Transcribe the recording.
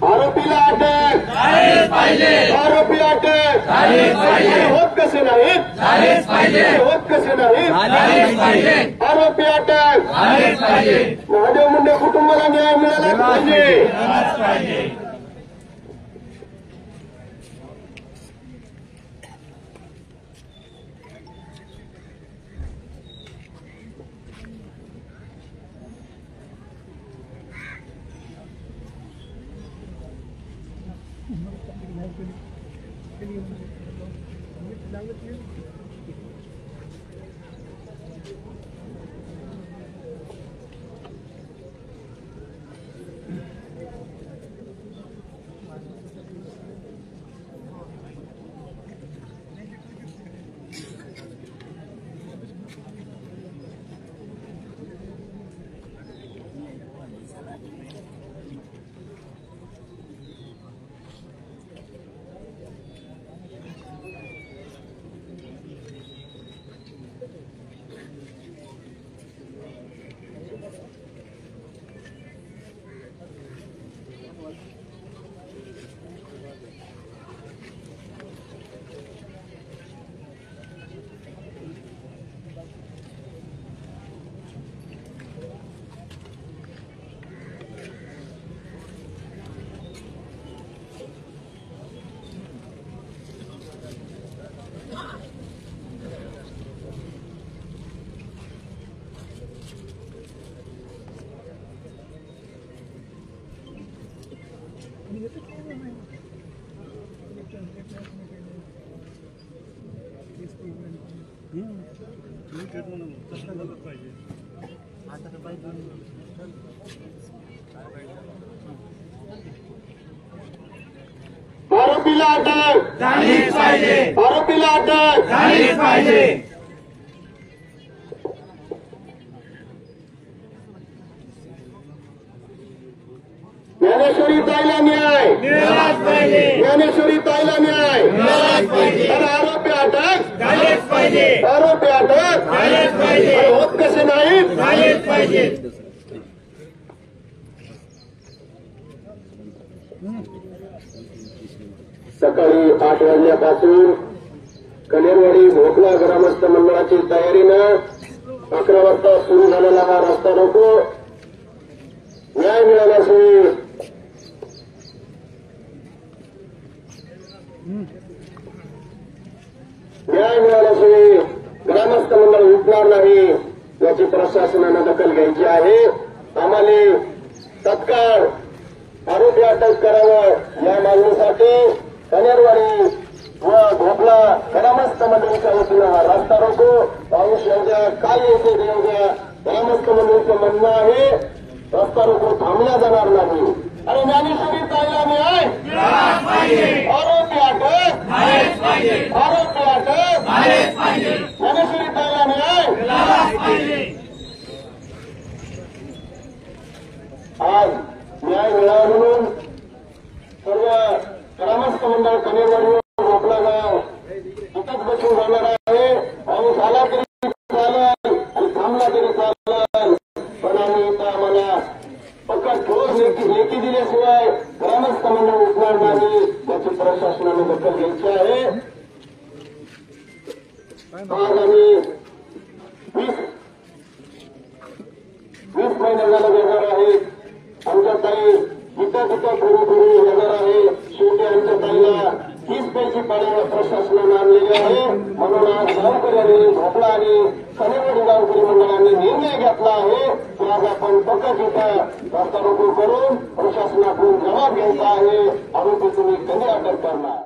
आरोपीला अटक झालीच पाहिजे. आरोपी अटक झालीच पाहिजे. होत कसे नाहीत झालीच पाहिजे. होत कसे नाहीत झालीच पाहिजे. आरोपी अटक झालीच पाहिजे. महादेव मुंडे कुटुंबाला न्याय मिळाला पाहिजे. आरोपीला अटक झालीच पाहिजे. आरोपीला अटक झालीच पाहिजे. ज्ञानेश्वरी ताईला न्याय मिळालाच पाहिजे. ज्ञानेश्वरी ताईला न्याय मिळालाच पाहिजे. आरोपी अटक झालेच पाहिजे. आरोपी अटक झालेच पाहिजे. होत कसे नाहीत झालेच पाहिजे. सकाळी 8 वाजल्यापासून कनेरवाडी भोकला ग्रामस्थ मंडळाची तयारीनं 11 वाजता सुरू झालेला हा रस्ता रोको न्याय मिळाल्याशिवाय ग्रामस्थ मंडळ उठणार नाही याची प्रशासनानं दखल घ्यायची आहे. आम्हाला तत्काळ आरोपी अटक करावं या मागणीसाठी कनेरवाडी व भोपला ग्रामस्थ मंडळीच्या वतीनं हा रस्ता रोको पाऊस येऊ द्या काय येते येऊ द्या ग्रामस्थ मंडळीचं म्हणणं आहे रस्ता रोको थांबला जाणार नाही. आणि ज्ञानेश्वरी ताईला न्याय आरोपी अटक आरोपी अटक ज्ञानेश्वरी ताईला न्याय. आज न्याय मिळावा म्हणून सर्व ग्रामस्थ मंडळ कनेरवाडी भोपला गाव इथंच बसून जाणार आहे. पाऊस आला तरी चालेल आणि थांबला तरी चालेल पण आम्ही इथं आम्हाला पक्का ठोस लेखी दिल्याशिवाय ग्रामस्थ मंडळ उठणार नाही याची प्रशासनाने दखल घ्यायची आहे. आज आम्ही 20 महिने झाला येणार आहे. आमच्या ताई इथं तिथं फिरू येणार आहे. शेवटी आमच्या ताईला 30 पैसे पाड्यावर प्रशासनानं आणलेले आहे. म्हणून आज गावकऱ्यांनी भोपळा आणि कनेरवाडी गावकरी मंडळाने निर्णय घेतला आहे. तो आज आपण पक्कच इथं रस्ता रोको करून प्रशासनाकडून जबाब घ्यायचा आहे. आरोपी तुम्ही कधी अटक करणार.